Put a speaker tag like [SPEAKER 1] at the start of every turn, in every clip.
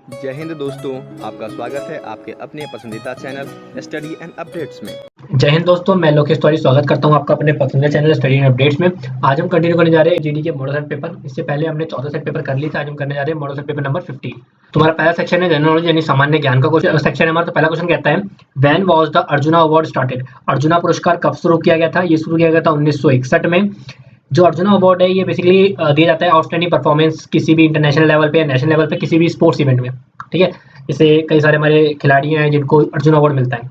[SPEAKER 1] जय हिंद दोस्तों, आपका स्वागत है आपके अपने पसंदीदा चैनल स्टडी एंड अपडेट्स में।
[SPEAKER 2] जय हिंद दोस्तों, मैं लोकेश तिवारी स्वागत करता हूं आपका अपने पसंदीदा चैनल स्टडी एंड अपडेट्स में। आज हम कंटिन्यू करने जा रहे हैं जीडी के मॉडल सेट पेपर। इससे पहले हमने 14 सेट पेपर कर लिए थे। आज हम करने जा रहे हैं मॉडल सेट पेपर नंबर 50। तुम्हारा पहला सेक्शन है जनरल नॉलेज यानी सामान्य ज्ञान का क्वेश्चन सेक्शन है हमारा। तो पहला क्वेश्चन कहता है, when was the arjuna award started? Arjuna पुरस्कार कब शुरू किया गया था? ये शुरू किया गया था 1961 में। जो अर्जुना अवार्ड है ये बेसिकली दिया जाता है आउटस्टैंडिंग परफॉर्मेंस किसी भी इंटरनेशनल लेवल पे या नेशनल लेवल पे किसी भी स्पोर्ट्स इवेंट में। ठीक है, जैसे कई सारे हमारे खिलाड़ी हैं जिनको अर्जुन अवार्ड मिलता है।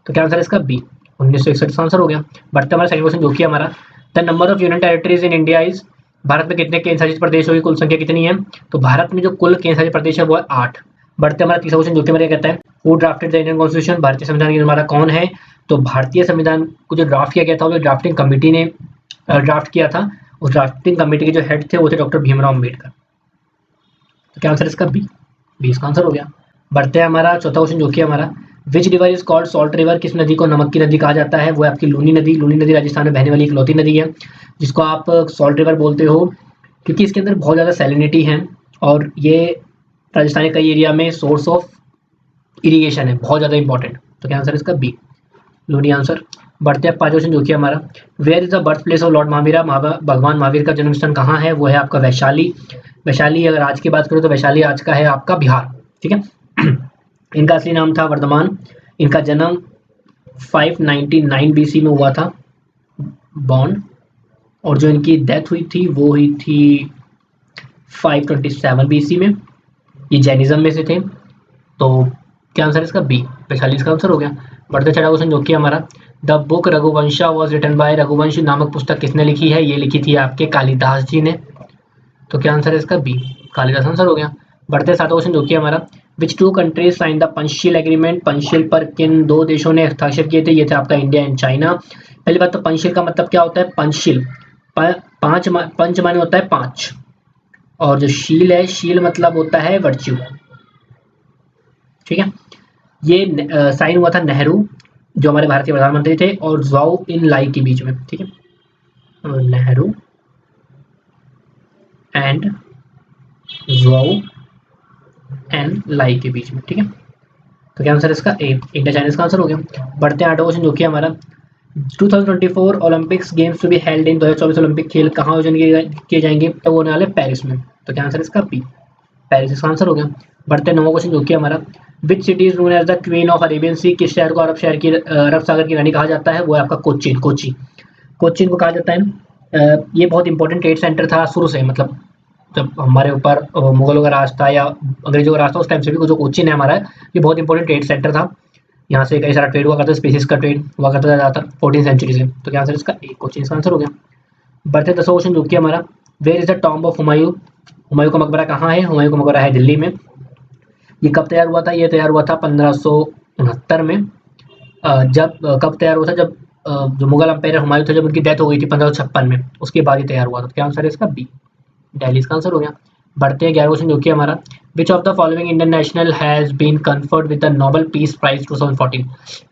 [SPEAKER 2] तो क्या आंसर है इसका? बी, 1961 का आंसर हो गया। बढ़ते हमारा सेकंड क्वेश्चन जो कि हमारा, the number of union territories in India is? Bharat में कितने केंद्र शासित प्रदेश होगी, कुल संख्या कितनी है? तो भारत में जो कुल केंद्र शासित प्रदेश है वो है 8। बढ़ते हमारा तीसरा क्वेश्चन जो कि हमारा कहता है, who drafted the Indian constitution? भारतीय संविधान के निर्माता कौन है? तो भारतीय संविधान को जो ड्राफ्ट किया गया था वो ड्राफ्टिंग कमेटी ने ड्राफ्ट किया था। उस ड्राफ्टिंग कमेटी के जो हेड थे वो थे डॉक्टर भीमराव अम्बेडकर। तो क्या आंसर इसका? बी, बी इसका आंसर हो गया। बढ़ते हैं हमारा चौथा क्वेश्चन जो कि हमारा, which river is called salt river? किस नदी को नमक की नदी कहा जाता है? वो है आपकी लूनी नदी। लूनी नदी राजस्थान में बहने वाली इकलौती नदी है जिसको आप सॉल्ट रिवर बोलते हो, क्योंकि इसके अंदर बहुत ज़्यादा सैलिनिटी है और ये राजस्थान के कई एरिया में सोर्स ऑफ इरीगेशन है, बहुत ज़्यादा इंपॉर्टेंट। तो क्या आंसर इसका? B, Luni answer. बढ़ते हैं पांच क्वेश्चन जो कि हमारा, where is the birth place of lord Mahavira? भगवान महावीर का जन्म स्थान कहाँ है? वो है आपका वैशाली। वैशाली अगर आज की बात करो तो वैशाली आज का है आपका बिहार। ठीक है। इनका असली नाम था वर्धमान। इनका जन्म 599 बीसी में हुआ था, बॉर्न। और जो इनकी डेथ हुई थी वो हुई थी 527 बीसी में। ये जैनिज्म में से थे। तो क्या आंसर इसका? बी, वैशाली इसका आंसर हो गया। बढ़ते चढ़ा क्वेश्चन जो कि हमारा, the book Raghuvansha was written by? Raghuvansh नामक पुस्तक किसने लिखी है? ये लिखी थी आपके कालिदास जी ने। तो क्या आंसर है इसका? बी, कालिदास आंसर हो गया। बढ़ते सातवां क्वेश्चन जो कि हमारा, which two countries sign the Panchsheel agreement? Panchsheel पर किन दो देशों ने हस्ताक्षर किए थे? ये थे आपका इंडिया एंड चाइना। पहली बात तो पंचशील का मतलब क्या होता है? पंचशील पंच माने होता है पांच, और जो शील है, शील मतलब होता है वर्च्यू। ठीक है। ये साइन हुआ था नेहरू जो हमारे भारतीय प्रधानमंत्री थे और जाओ इन लाई के बीच में। ठीक है, नेहरू एंड जाओ एन लाई के बीच में। ठीक है, तो क्या आंसर इसका? ए, इंडिया चाइना इसका आंसर हो गया। बढ़ते हैं आठवां क्वेश्चन जो कि हमारा, 2024 Olympics games to be held in? 2024 Olympic खेल कहाँ आयोजन किए जाएंगे? तो वो होने वाले पेरिस में। तो क्या आंसर इसका? बी, पेरिस इसका आंसर हो गया। बढ़ते हैं नौवां क्वेश्चन जो कि हमारा, which city is known as the queen of Arabian sea? किस शहर को अरब सागर की रानी कहा जाता है? वो है आपका कोचीन। कोचीन को कहा जाता है। ये बहुत इंपॉर्टेंट ट्रेड सेंटर था शुरू से, मतलब जब हमारे ऊपर मुगलों का राज था या अंग्रेजों का राज था उस टाइम से भी जो कोचीन है हमारा, ये बहुत इंपॉर्टेंट ट्रेड सेंटर था। यहाँ से कई सारा ट्रेड हुआ करता है, स्पीसीज का ट्रेड हुआ करता था ज़्यादातर 14 सेंचुरी से। तो क्या आंसर इसका? एक, कोचीन इसका आंसर हो गया। बढ़ते 10वां क्वेश्चन जो कि हमारा, where is the tomb of Humayun? Humayun का मकबरा कहाँ है? हुमायूं का मकबरा है दिल्ली में। ये कब तैयार हुआ था? ये तैयार हुआ था 1569 में। कब तैयार हुआ था? जब जो मुगल अंपायर हुमायूं थे जब उनकी डेथ हो गई थी 1556 में, उसके बाद ये तैयार हुआ था। तो क्या आंसर है इसका? बी, दिल्ली इसका आंसर हो गया। बढ़ते हैं 11 क्वेश्चन जो कि हमारा, which of the following Indian national has been conferred with the Nobel peace prize 2014?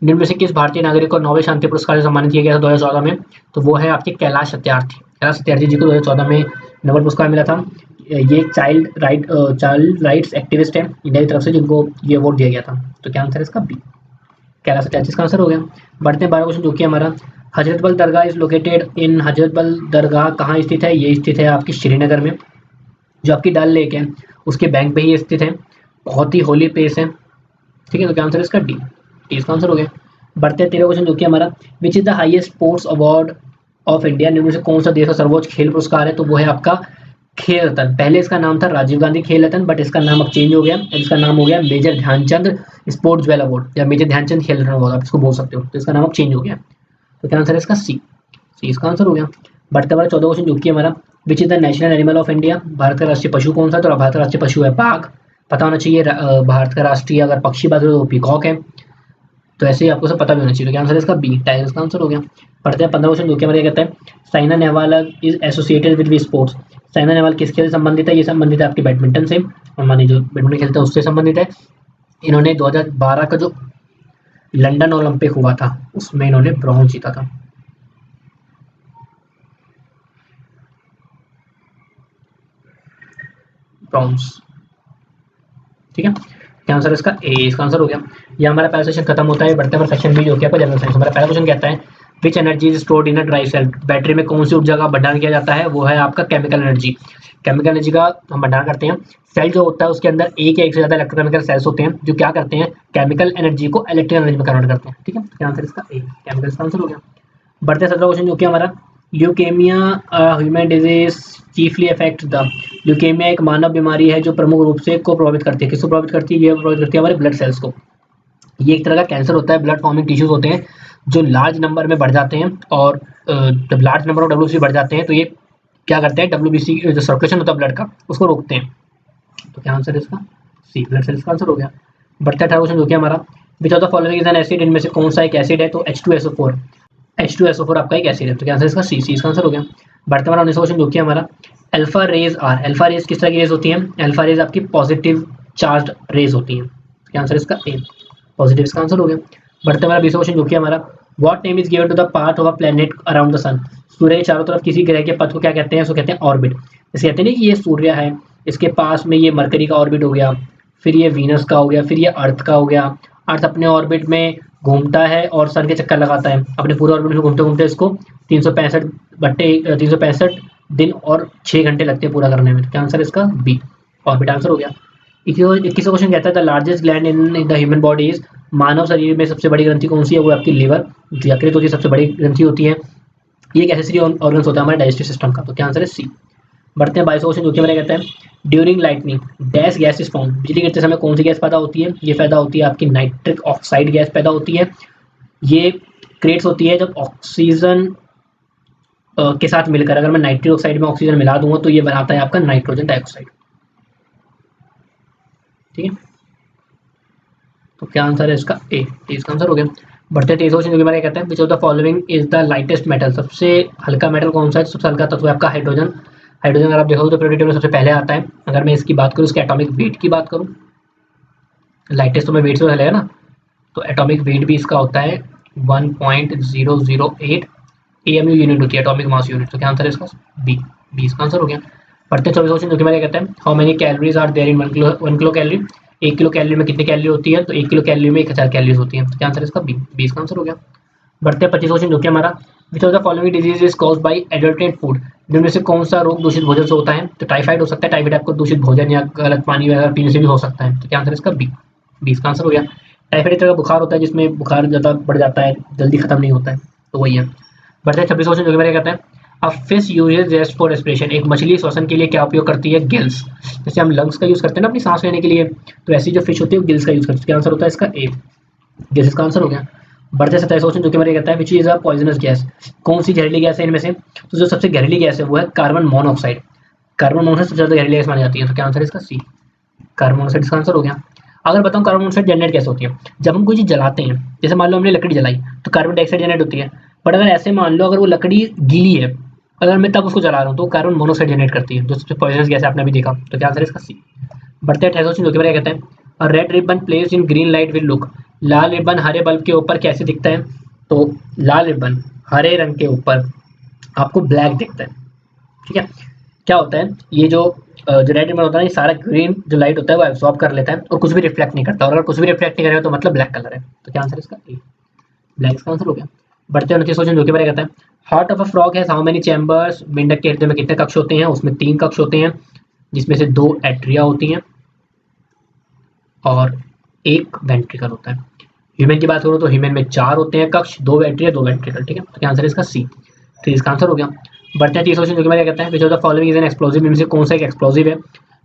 [SPEAKER 2] इनमें से किस भारतीय नागरिक को नोबेल शांति पुरस्कार से सम्मानित किया गया था 2014 में? तो वो है आपके कैलाश सत्यार्थी। कैलाश सत्यार्थी जी को 2014 में नोबेल पुरस्कार मिला था। ये चाइल्ड राइट्स एक्टिविस्ट है इंडिया की तरफ से जिनको ये अवार्ड दिया गया था। तो क्या आंसर है इसका? बी, कैलाश सत्यार्थी इसका आंसर हो गया। बढ़ते हैं 12 क्वेश्चन जो कि हमारा, हजरत बल दरगाह इज लोकेटेड इन? हजरत बल दरगाह कहाँ स्थित है? ये स्थित है आपकी श्रीनगर में। जो आपकी डल लेक है उसके बैंक पे ही स्थित है। बहुत ही होली प्लेस है। ठीक है, तो क्या आंसर है इसका? डी, डी इसका आंसर हो गया। बढ़ते हैं 13 क्वेश्चन जो कि हमारा, which is the highest sports award of India? निम्न में से कौन सा देश का सर्वोच्च खेल पुरस्कार है? तो वो है आपका खेल रत्न। पहले इसका नाम था राजीव गांधी खेल रत्न, बट इसका नाम अब चेंज हो गया। इसका नाम हो गया major Dhyan Chand sports jewel award या मेजर ध्यानचंद खेल रत्न अवार्ड, आप इसको बोल सकते हो। तो इसका नाम अब चेंज हो गया। तो क्या आंसर है इसका? सी, सी इसका आंसर हो गया। बढ़ते हमारा 14 क्वेश्चन जो कि हमारा, which is the national animal of India? Bharat का राष्ट्रीय पशु कौन सा? तो भारत का राष्ट्रीय पशु है बाघ। पता होना चाहिए। भारत का राष्ट्रीय अगर पक्षी बात करें तो पीकॉक है। तो ऐसे ही आपको सब पता भी होना चाहिए। तो क्या आंसर है इसका? बी, टाइगर इसका आंसर हो गया। पढ़ते हैं 15 क्वेश्चन जो कि हमारे कहता है, Saina Nehwal is associated with sports? Saina Nehwal किस खेल से संबंधित है? ये संबंधित है आपके बैडमिंटन से, और मानी जो बैडमिंटन खेलते हैं उससे संबंधित है। इन्होंने 2012 का जो लंदन ओलंपिक हुआ था उसमें इन्होंने ब्रॉन्ज जीता था। ब्रॉन्ज। ठीक है, क्या आंसर इसका ए, इसका आंसर हो गया। यह हमारा पहला सेक्शन खत्म होता है, बढ़ते हैं सेक्शन बी जो कि आपका जनरल साइंस। हमारा पहला क्वेश्चन कहता है which energy is stored in a dry cell, battery में कौन सी ऊर्जा का भंडारण किया जाता है, वो है आपका केमिकल एनर्जी। केमिकल एनर्जी का हम भंडारण करते हैं। सेल जो होता है उसके अंदर एक या एक से ज्यादा इलेक्ट्रोकेमिकल सेल्स होते हैं जो क्या करते हैं, केमिकल एनर्जी को इलेक्ट्रिकल एनर्जी में कन्वर्ट करते हैं। ठीक है, क्या आंसर इसका ए, केमिकल इसका आंसर हो गया। बढ़ते 17 क्वेश्चन जो कि हमारा leukaemia human disease chiefly affect the, leukaemia एक मानव बीमारी है जो प्रमुख रूप से को प्रभावित करती है, किसको प्रभावित करती है, ये प्रभावित करती है हमारे ब्लड सेल्स को। ये एक तरह का कैंसर होता है, ब्लड फॉर्मिंग टिश्यूज होते हैं जो लार्ज नंबर में बढ़ जाते हैं, और जब लार्ज नंबर ऑफ डब्ल्यूबीसी बढ़ जाते हैं तो ये क्या करते हैं, डब्ल्यूबीसी जो सर्कुलेशन होता है ब्लड का उसको रोकते हैं। तो क्या आंसर है इसका सी, ब्लड सेल्स का आंसर हो गया। बढ़ते 18 क्वेश्चन जो कि हमारा which of the following is an acid, इनमें से कौन सा एक एसिड है, तो H2SO4, H2SO4 आपका एक एसिड है, तो क्या आंसर इसका सी, सी इसका आंसर हो गया। बढ़ते हमारा 19 क्वेश्चन जो कि हमारा alpha rays are, alpha rays किस तरह की रेज होती है, अल्फा रेज आपकी पॉजिटिव चार्ज रेज होती है, क्या आंसर इसका ए, पॉजिटिव इसका आंसर हो गया। बढ़ते हमारा 20 क्वेश्चन जो कि हमारा what name is given to the part of a planet around the sun, सूर्य के चारों तरफ किसी ग्रह के पथ को क्या कहते हैं, उसको कहते हैं ऑर्बिट। जैसे कहते हैं ना कि ये सूर्य है, इसके पास में ये मरकरी का ऑर्बिट हो गया, फिर ये वीनस का हो गया, फिर ये अर्थ का हो गया। अर्थ अपने ऑर्बिट में घूमता है और सन के चक्कर लगाता है, अपने पूरे ऑर्बिट में घूमते घूमते इसको 365 दिन और 6 घंटे लगते हैं पूरा करने में, क्या आंसर इसका बी, ऑर्बिट आंसर हो गया। 21 क्वेश्चन कहता है the largest gland in the human body is, मानव शरीर में सबसे बड़ी ग्रंथि कौन सी है, वो आपकी लिवर, यकृत होती है, सबसे बड़ी ग्रंथि होती है। ये एक एसेसरी ऑर्गन्स होता है हमारे डाइजेस्टिव सिस्टम का, तो क्या आंसर है सी। बढ़ते हैं 22 क्वेश्चन जो कि हमारे कहता है during lightning dash gas is form, बिजली गिरते समय कौन सी गैस पैदा होती है, ये पैदा होती है आपकी नाइट्रिक ऑक्साइड गैस पैदा होती है। ये क्रिएट्स होती है जब ऑक्सीजन के साथ मिलकर, अगर मैं नाइट्रिक ऑक्साइड में ऑक्सीजन मिला दूंगा तो ये बनाता है आपका नाइट्रोजन डाइऑक्साइड। ठीक है, तो क्या आंसर है इसका ए, इसका आंसर हो गया। बढ़ते 23 क्वेश्चन जो कि हमारे कहते हैं विच of the following is the lightest metal, सबसे हल्का मेटल कौन सा है, सबसे हल्का तत्व है आपका हाइड्रोजन। हाइड्रोजन अगर आप देखो तो पीरियोडिक टेबल में सबसे पहले आता है। अगर मैं इसकी बात करूँ, इसके एटॉमिक वेट की बात करूँ, लाइटेस्ट तो मैं वेट से चलेगा ना, तो एटॉमिक वेट भी इसका होता है 1.008 AMU यूनिट होती है, एटॉमिक मास यूनिट, तो क्या आंसर है इसका बी, बी इसका आंसर हो गया। बढ़ते 24 क्वेश्चन जो कि हमारे कहते हैं how many calories are there in 1 kilo calorie, 1 kilo calorie में कितनी कैलोरी होती है, तो 1 किलो कैलोरी में 1000 कैलोरीज होती है, तो क्या आंसर है इसका बी, बी इसका आंसर हो गया। बढ़ते 25 क्वेश्चन जो कि हमारा which of the following disease is caused by adulterated food, जिनमें से कौन सा रोग दूषित भोजन से होता है, तो टाइफाइड हो सकता है, टाइफाइड आपको दूषित भोजन या गलत पानी वगैरह पीने से भी हो सकता है, तो क्या आंसर इसका बी, बी इसका आंसर हो गया। टाइफाइड एक तरह का बुखार होता है जिसमें बुखार ज़्यादा बढ़ जाता है, जल्दी खत्म नहीं होता है, तो वही है। बढ़ते 26 क्वेश्चन जो कि मेरे कहते हैं a fish uses jest for respiration, एक मछली श्वसन के लिए क्या उपयोग करती है, गिल्स। जैसे हम लंग्स का यूज करते हैं ना अपनी सांस लेने के लिए, तो ऐसी जो फिश होती है वो गिल्स का यूज करती है, क्या आंसर होता है इसका ए, गिल्स इसका आंसर हो गया। बढ़ते 27 क्वेश्चन जो कि मेरे कहता है which is a poisonous gas, कौन सी जहरीली गैस है इनमें से, तो जो सबसे जहरीली गैस है वो है कार्बन मोनोऑक्साइड। कार्बन मोनोऑक्साइड सबसे ज्यादा जहरीली गैस मानी जाती है, तो क्या आंसर है इसका सी, कार्बन मोनोऑक्साइड इसका आंसर हो गया। अगर बताऊं कार्बन मोनोऑक्साइड जनरेट कैसे होती है, जब हम कोई चीज जलाते हैं, जैसे मान लो हमने लकड़ी जलाई तो कार्बन डाइऑक्साइड जनरेट होती है, बट अगर ऐसे मान लो अगर वो लकड़ी गीली है, अगर मैं तब उसको जला रहा हूँ तो कार्बन मोनोऑक्साइड जनरेट करती है, जो सबसे पॉइजनस गैस है, आपने भी देखा, तो क्या आंसर है इसका सी। बढ़ते 28 क्वेश्चन जो कि कहते हैं red ribbon placed in green light will look, Lal ribbon Hare bulb के ऊपर कैसे दिखता है, तो लाल रिबन हरे रंग के ऊपर आपको ब्लैक दिखता है। ठीक है, क्या होता है ये जो रेड रिबन होता है, ये सारा ग्रीन जो लाइट होता है वो एब्सॉर्ब कर लेता है और कुछ भी रिफ्लेक्ट नहीं करता, और अगर कुछ भी रिफ्लेक्ट नहीं करेगा तो मतलब ब्लैक कलर है, तो क्या आंसर इसका ए, ब्लैक इसका आंसर हो गया। बढ़ते 29 क्वेश्चन जो कि मेरे कहता है heart of a frog has how many chambers, मेंढक के हृदय में कितने कक्ष होते हैं, उसमें 3 कक्ष होते हैं, जिसमें से 2 एट्रिया होती हैं और 1 वेंट्रिकल होता है। ह्यूमन की बात करूँ तो ह्यूमन में 4 होते हैं कक्ष, 2 एट्रिया 2 वेंट्रिकल। ठीक है, तो क्या आंसर है इसका सी, तो इसका आंसर हो गया। बढ़ते हैं 30 क्वेश्चन जो कि मेरे कहता है विच of the following is an explosive, इनमें से कौन सा एक एक्सप्लोसिव है,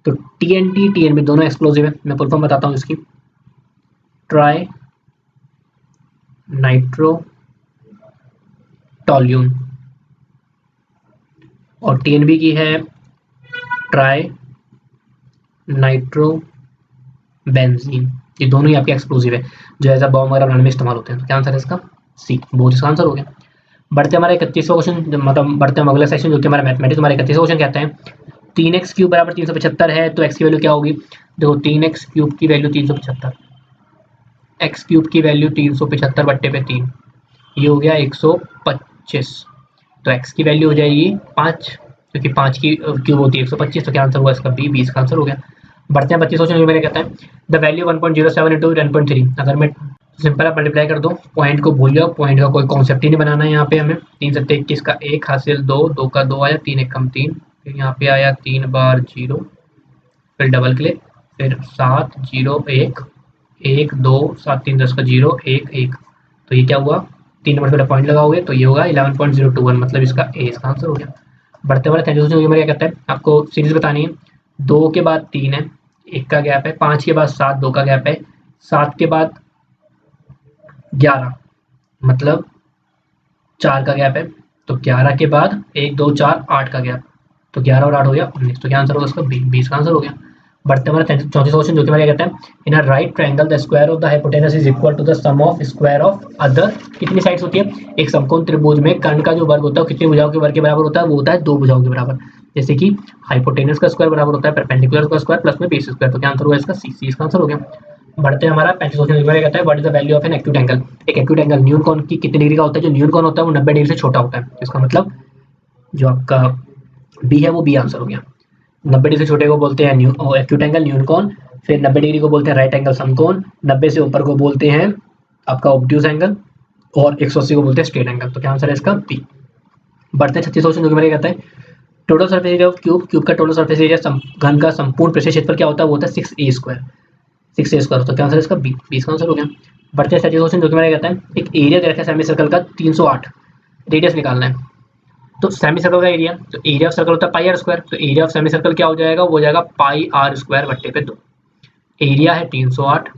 [SPEAKER 2] तो TNT TNB दोनों एक्सप्लोसिव है। मैं फुल फॉर्म बताता हूँ इसकी, ट्राई नाइट्रो टॉल्यून, और TNB की है ट्राई नाइट्रो बेंजीन, ये दोनों ही आपके एक्सप्लोसिव है जो एज अ बॉम्ब वगैरह बनाने में इस्तेमाल होते हैं, तो क्या आंसर है इसका सी, बोथ इसका आंसर हो गया। बढ़ते हमारे 31वां क्वेश्चन, मतलब बढ़ते हम अगला सेक्शन जो कि हमारा मैथमेटिक्स, हमारे 31वां क्वेश्चन कहते हैं 3x क्यूब बराबर 375 है, तो x की वैल्यू क्या होगी, देखो 3x क्यूब की वैल्यू 375, x क्यूब की वैल्यू 375 बट्टे पे 3, ये हो गया 125, तो x की वैल्यू हो जाएगी 5, क्योंकि 5 की क्यूब होती है 125, तो क्या आंसर हुआ इसका बी, 20 का आंसर हो गया। बढ़ते हैं 25 क्वेश्चन मेरे कहता है द वैल्यू 1.07 इंटू 10.3। अगर मैं सिंपल आप मल्टीप्लाई कर दूं, पॉइंट को भूल जाओ, पॉइंट का कोई कॉन्सेप्ट ही नहीं बनाना है यहाँ पे हमें। 3 सत्ते 21 का 1 हासिल 2, 2 का 2 आया, 3 1 कम 3, फिर यहाँ पे आया 3 बार 0, फिर डबल क्लिक, फिर 7 0 1 1 2 7 3 10 का 0 1 1। तो ये क्या हुआ, 3 नंबर पर पॉइंट लगाओगे तो ये होगा 11.021, मतलब इसका ए इसका आंसर हो गया। बढ़ते वाले 33 क्वेश्चन क्या कहता है, आपको सीरीज बतानी है। 2 के बाद 3 है, 1 का गैप है, 5 के बाद 7 2 का गैप है, 7 के बाद 11 मतलब 4 का गैप है, तो 11 के बाद 1 2 4 8 का गैप, तो 11 और 8 हो गया 19। तो क्या आंसर होगा इसका, 20 का आंसर हो गया। बढ़ते हमारा 34 क्वेश्चन जो कि क्या कहता है in a right triangle the square of the hypotenuse is equal to the sum of square of other. कितनी साइड्स होती है, एक समकोण त्रिभुज में कर्ण का जो वर्ग होता है कितनी भुजाओं के वर्ग के बराबर होता है, वो होता है 2 भुजाओं के बराबर। जैसे कि हाइपोटेनस का स्क्वायर बराबर होता है परपेंडिकुलर का स्क्वायर प्लस में बेस स्क्वायर। तो क्या आंसर हुआ इसका, सी इसका आंसर हो गया। बढ़ते हैं हमारा 35 क्वेश्चन कहता है what is the value of an acute angle. एक एक्यूट एंगल न्यून कोण की कितने डिग्री का होता है, जो न्यून कोण होता है वो 90 डिग्री से छोटा होता है। इसका मतलब जो आपका बी है वो बी आंसर हो गया। 90 डिग्री से छोटे को बोलते हैं एक्यूट एंगल न्यून कोण, फिर 90 डिग्री को बोलते हैं राइट एंगल समकोण, 90 से ऊपर को बोलते हैं आपका ऑब्ट्यूज एंगल, और 180 को बोलते हैं स्ट्रेट एंगल। तो क्या आंसर है इसका, बी। बढ़ते हैं 36 क्वेश्चन जो कि कहता है total surface area of cube, cube का टोटल सरफेस एरिया घन का संपूर्ण पृष्ठीय क्षेत्रफल क्या होता है, वो होता है 6a स्क्वायर, 6a स्क्वायर। तो क्या आंसर है इसका, बी, 20 का आंसर हो गया। बढ़ते हैं 37 क्वेश्चन जो कि कहता है एक एरिया दे रखा है सेमी सर्कल का 308, रेडियस निकालना है। तो सेमी सर्कल का एरिया, तो एरिया ऑफ सर्कल होता है पाई आर स्क्वायर, तो एरिया ऑफ सेमी सर्कल क्या हो जाएगा, वो हो जाएगा पाई आर स्क्वायर बट्टे पे 2। एरिया है 308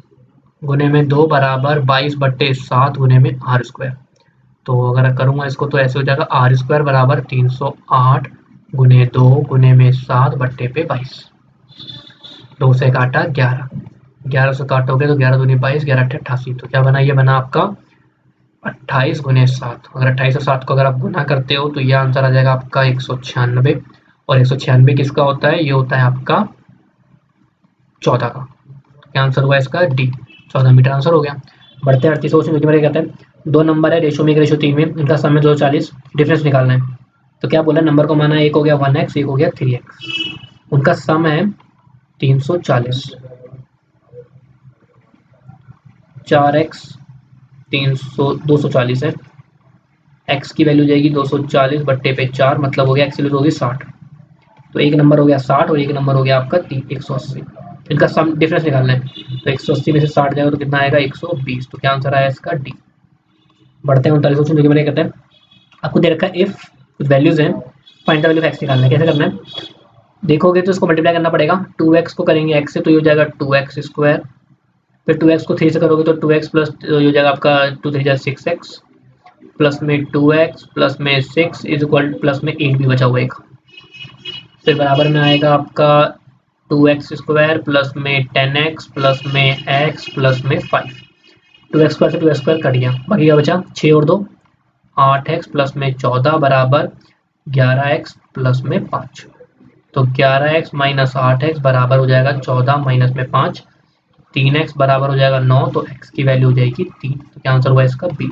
[SPEAKER 2] गुने में 2 बराबर 22 बट्टे 7 गुने में आर स्क्वायर। तो अगर करूँगा इसको तो ऐसे हो जाएगा आर स्क्वायर बराबर 308 गुने 2 गुने में 7 बट्टे पे 22। 2 से काटा 11, 11 से काटोगे तो 11 दूनी 22, 11 अट्ठे 88। तो क्या बना, ये बना आपका 28 गुने 7। अगर 28 और 7 को अगर आप गुना करते हो तो ये आंसर आ जाएगा आपका 196, और 196 किसका होता है, ये होता है आपका 14 का। तो क्या आंसर हुआ इसका, डी, 14 मीटर आंसर हो गया। बढ़ते हैं 38 क्वेश्चन जो कहते हैं दो नंबर है रेशो में, रेशो 3 में, इनका सम है 240, डिफरेंस निकालना है। तो क्या बोला, नंबर को माना एक हो गया 1x, एक हो गया 3x, उनका सम है 340, 4x 240 है, x की वैल्यू जाएगी 240 बट्टे पे 4, मतलब हो गया x की वैल्यू होगी 60। तो एक नंबर हो गया 60 और एक नंबर हो गया आपका 180। इनका सम डिफरेंस निकालना है, तो 180 में से 60 जाएगा तो कितना आएगा 120। तो क्या आंसर आया इसका, डी। बढ़ते हैं 39 क्वेश्चन जो कि मैंने कहते हैं आपको दे रखा है इफ कुछ वैल्यूज हैं, find the value of x निकालना है। कैसे करना है, देखोगे तो इसको मल्टीप्लाई करना पड़ेगा, 2x को करेंगे x से तो ये हो जाएगा 2x स्क्वायर, फिर 2x को 3 से करोगे तो 2x प्लस ये हो जाएगा आपका 2 3 6x, प्लस में 2x प्लस में 6 इज इक्वल प्लस में 8 भी बचा हुआ एक, फिर बराबर में आएगा आपका 2x स्क्वायर प्लस में 10x प्लस में x प्लस में 5। 2x स्क्वायर से 2x स्क्वायर कट गया, बाकी क्या बचा 6 और 2 8x प्लस में 14 बराबर 11x प्लस में 5। तो 11x माइनस 8x बराबर हो जाएगा 14 माइनस में 5, 3x बराबर हो जाएगा 9, तो x की वैल्यू हो जाएगी 3। तो क्या आंसर हुआ इसका, बी।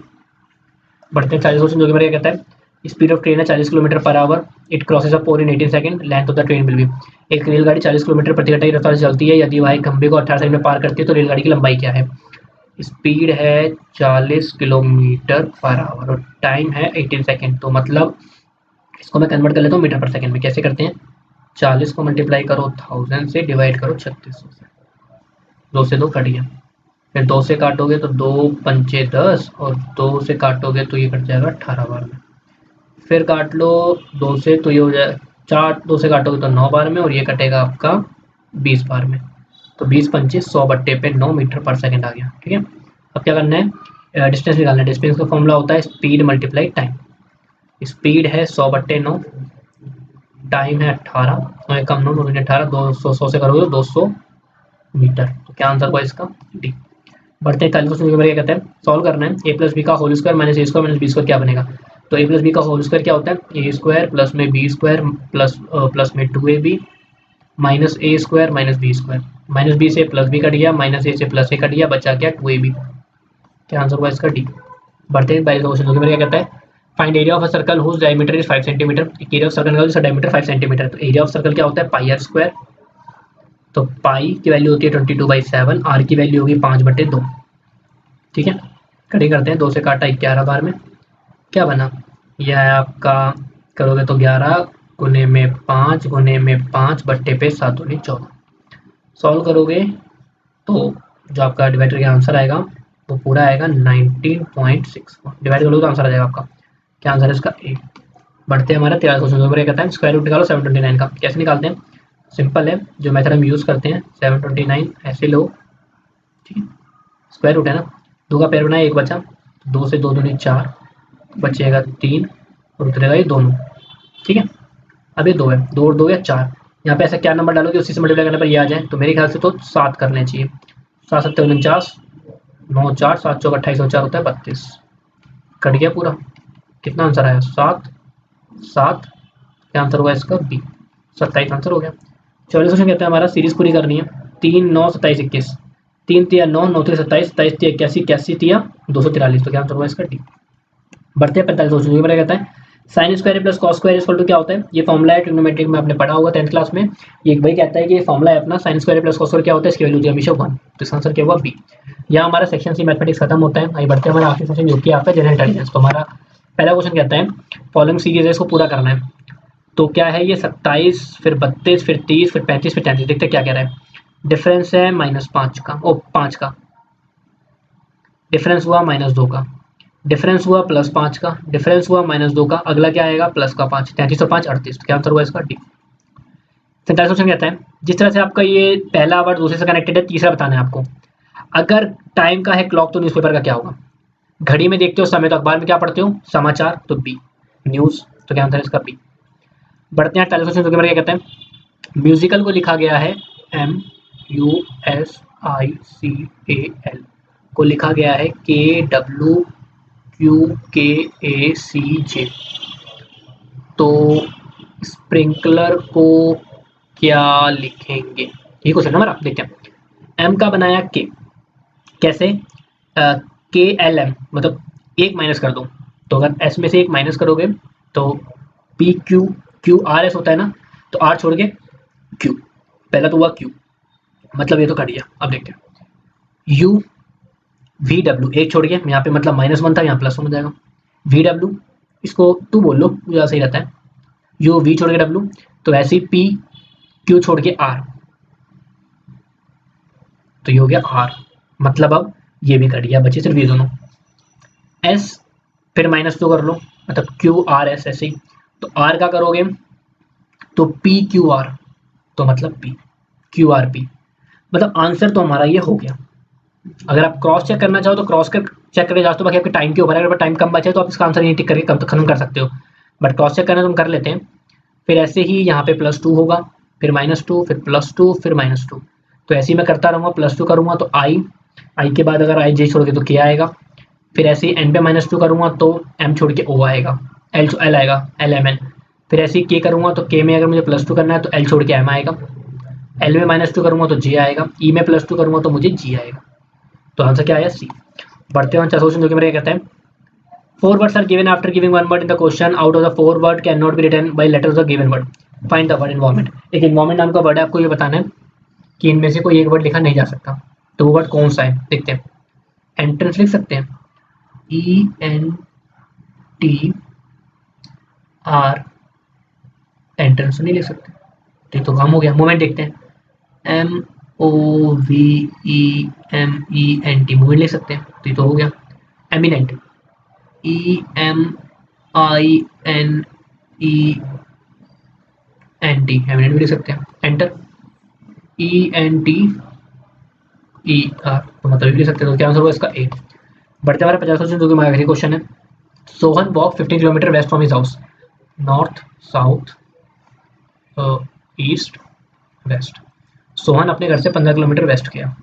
[SPEAKER 2] बढ़ते हैं 40 क्वेश्चन जो कि मेरा कहता है स्पीड ऑफ ट्रेन है 40 kilometre per hour, it crosses a pole in 18 second, length of the train will be. एक रेलगाड़ी 40 किलोमीटर प्रति घंटे की रफ्तार से चलती है, यदि वह एक खंभे को 18 सेकंड में पार करती है तो रेलगाड़ी की लंबाई क्या है। स्पीड है 40 किलोमीटर पर आवर और टाइम है 18 सेकंड, तो मतलब इसको मैं कन्वर्ट कर लेता हूँ मीटर पर सेकंड में। कैसे करते हैं, 40 को मल्टीप्लाई करो 1000 से, डिवाइड करो 3600 से, 2 से 2 कट गया, फिर 2 से काटोगे तो 2 पंचे 10 और 2 से काटोगे तो ये कट जाएगा 18 बार में, फिर काट लो 2 से तो ये हो जाए 4, 2 से काटोगे तो 9 बार में, और ये कटेगा आपका 20 बार में। तो 20 पंचे 100 बट्टे पे 9 मीटर पर सेकंड आ गया। ठीक है, अब क्या करना है, डिस्टेंस निकालना है। डिस्टेंस का फॉर्मूला होता है स्पीड मल्टीप्लाई टाइम। स्पीड है 100 बट्टे 9, टाइम है 18, 9 कम 9 9 18, 200 100 से करोगे तो 200 मीटर। तो क्या आंसर हुआ इसका, डी। बढ़ते हैं 40 क्वेश्चन क्या कहते हैं सॉल्व करना है ए प्लस बी का whole square minus A square minus B square क्या बनेगा। तो ए प्लस बी का होल स्क्वायर क्या होता है, ए स्क्वायर प्लस में बी स्क्वायर प्लस में 2ab minus A square minus B square, minus B से प्लस बी कट गया, माइनस ए से प्लस ए कट गया, बचा क्या 2ab। क्या आंसर हुआ इसका, डी। बढ़ते हैं 22 क्वेश्चन क्या कहता है find area of a circle whose diameter is 5 centimetre. Area of circle का डायमीटर 5 सेंटीमीटर, तो एरिया ऑफ सर्कल क्या होता है पाई आर स्क्वायर तो पाई की वैल्यू होती है 22/7, आर की वैल्यू होगी 5/2। ठीक है, कड़ी करते हैं, 2 से काटा 11 बार में, क्या बना, यह है आपका, करोगे तो 11 गुने में 5 गुने में 5 बट्टे पे 7 दूनी 14। सॉल्व करोगे तो जो आपका डिवाइडर का आंसर आएगा वो पूरा आएगा 19.64। डिवाइड करोगे तो आंसर आ जाएगा आपका, क्या आंसर है इसका, 8। बढ़ते हैं हमारा 13 क्वेश्चन ऊपर, कहता है स्क्वायर रूट निकालो 729 का। कैसे निकालते हैं, सिंपल है, जो मेथड हम यूज़ करते हैं, 729 ऐसे लो, ठीक है, स्क्वायर रूट है ना, 2 का पेयर बनाया, 1 बचा, 2 से 2 दूनी 4, बचेगा 3 और उतरेगा ये दोनों। ठीक है, अब ये 2 है, 2 और 2 या 4, यहाँ पे ऐसा क्या नंबर डालोगे उसी से मल्टीप्लाई करने पर ये आ जाए, तो मेरे ख्याल से तो 7 करने चाहिए। 7 7 49, 9 4 7 चौक 28 और 4 होता है 32। कट गया पूरा, कितना आंसर आया, 7 7, क्या आंसर होगा इसका, बी, 27 आंसर हो गया। 44 क्वेश्चन कहते हैं हमारा सीरीज पूरी करनी है, 3 9 27 21, 3 तिया 9, 9 तिया 27, 27 तिया 81, 81 तिया 243, तो क्या आंसर होगा इसका, डी। बढ़ते हैं 45 क्वेश्चन, ये कहता है sine square plus cos square equal to क्या होता है, ये फॉर्मुला है ट्रिग्नोमेट्रिक में आपने पढ़ा होगा 10th क्लास में। ये भाई कहता है कि ये फॉर्मुला है अपना, sign square plus cos square क्या होता है, इसकी वैल्यू होती है हमेशा 1, तो इसका आंसर क्या हुआ, बी। यहाँ हमारा सेक्शन सी मैथमेटिक्स खत्म होता है। आइए बढ़ते हैं हमारा आखिरी सेक्शन जो कि आपका जनरल इंटेलिजेंस। तो हमारा पहला क्वेश्चन कहता है फॉलोइंग सीरीज है, इसको पूरा करना है। तो क्या है ये, 27 फिर 32 फिर 30 फिर 35 फिर 33, देखते क्या कह रहा है। डिफरेंस है -5 का, ओ 5 का, डिफरेंस हुआ -2 का, डिफरेंस हुआ +5 का, डिफरेंस हुआ -2 का, अगला क्या आएगा प्लस का 5, 33 और 5 38, तो क्या आंसर हुआ इसका, डी। 47 क्वेश्चन कहता है जिस तरह से आपका ये पहला वर्ड दूसरे से कनेक्टेड है, तीसरा बताना है आपको। अगर टाइम का है क्लॉक तो न्यूज़पेपर का क्या होगा, घड़ी में देखते हो समय तो अखबार में क्या पढ़ते हो, समाचार, तो बी, न्यूज़, तो क्या आंसर है इसका, बी। बढ़ते हैं 48 क्वेश्चन क्या कहते हैं, म्यूजिकल को लिखा गया है MUSICAL, को लिखा गया है KWQKACJ, तो स्प्रिंकलर को क्या लिखेंगे, ये क्वेश्चन नंबर आप देखते हैं। एम का बनाया के, कैसे, KLM मतलब एक माइनस कर दो, तो अगर एस में से एक माइनस करोगे तो PQQRS होता है ना, तो आर छोड़ के क्यू, पहला तो हुआ क्यू, मतलब ये तो कट गया। अब देखते हैं UVW, एक छोड़ के, यहाँ पे मतलब -1 था, यहाँ +1 हो जाएगा। VW, इसको टू बोल लो, ज़्यादा सही रहता है। UV छोड़ के W, तो ऐसे ही PQ छोड़ के R, तो ये हो गया R, मतलब अब ये भी कट गया, बचे सिर्फ ये दोनों। S फिर -2 कर लो, मतलब QRS ऐसे ही, तो R का करोगे तो PQR, तो मतलब P QRP, मतलब आंसर तो हमारा ये हो गया। अगर आप क्रॉस चेक करना चाहो तो क्रॉस कर चेक करके जा, तो बाकी आपके टाइम के ऊपर है, अगर टाइम कम बचे तो आप इसका आंसर नहीं टिक करके कम खत्म कर सकते हो, बट क्रॉस चेक करना तुम कर लेते हैं। फिर ऐसे ही यहाँ पे +2 होगा, फिर -2 फिर +2 फिर -2, तो ऐसे ही मैं करता रहूँगा, +2 करूँगा तो आई के बाद अगर IJ छोड़ के तो K आएगा, फिर ऐसे ही N पे -2 करूँगा तो M छोड़ के O आएगा, L आएगा LMN, फिर ऐसे ही K करूँगा तो K में अगर मुझे +2 करना है तो L छोड़ के M आएगा, L में -2 करूँगा तो J आएगा, E में +2 करूँगा तो मुझे G आएगा, तो आंसर क्या आया, C। बढ़ते हैं क्वेश्चन जो कि मेरे कहते हैं 4 words are given after giving one word in the question. Out of the 4 word cannot be written by letters of the given word. Find the word environment. एक environment नाम का वर्ड है, आपको ये बताना है कि इनमें से कोई एक वर्ड लिखा नहीं जा सकता, तो वो वर्ड कौन सा है, देखते हैं। एंट्रेंस लिख सकते हैं, ENTR, एंट्रेंस नहीं लिख सकते, तो ये तो काम हो गया। मूवमेंट देखते हैं, MOVEMENT, मूवमेंट लिख सकते हैं, तो ये तो हो गया। एमिनेंट, EMINENT, एमिनेंट भी लिख सकते हैं। एंटर, ENTER, तो मतलब भी लिख सकते हैं, तो क्या आंसर होगा इसका, ए। बढ़ते हमारे 50 क्वेश्चन जो कि हमारा आखिरी क्वेश्चन है। Sohan walk 15 kilometre west from his house, north south east west, Sohan अपने घर से 15 किलोमीटर वेस्ट गया,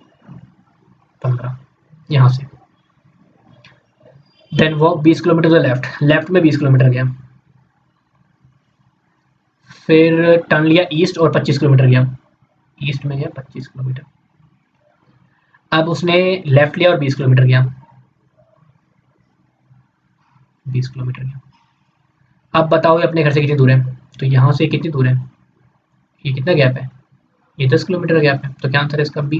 [SPEAKER 2] 15 यहाँ से, then walk 20 kilometre to left, left में 20 किलोमीटर गया, फिर टर्न लिया ईस्ट और 25 किलोमीटर गया, ईस्ट में गया 25 किलोमीटर, अब उसने लेफ्ट लिया और 20 किलोमीटर गया, 20 किलोमीटर गया। अब बताओ ये अपने घर से कितनी दूर है, तो यहाँ से कितनी दूर है, ये कितना गैप है, ये 10 किलोमीटर गैप है, तो क्या आंसर है इसका बी,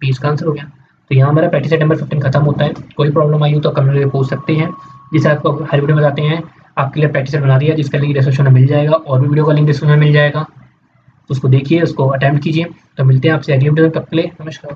[SPEAKER 2] बी इसका आंसर हो गया। तो यहाँ हमारा प्रैक्टिस सेट नंबर 15 खत्म होता है। कोई प्रॉब्लम आई हो तो कमेंट करके पूछ सकते हैं, जिसे आपको हर वीडियो में बताते हैं। आपके लिए प्रैक्टिस सेट बना दिया जिसका लिंक डिस्क्रिप्शन में मिल जाएगा, और भी वीडियो का लिंक डिस्क्रिप्शन में मिल जाएगा, तो उसको देखिए, उसको अटेम्प्ट कीजिए। तो मिलते हैं आपसे अगले वीडियो में, तब के लिए नमस्कार।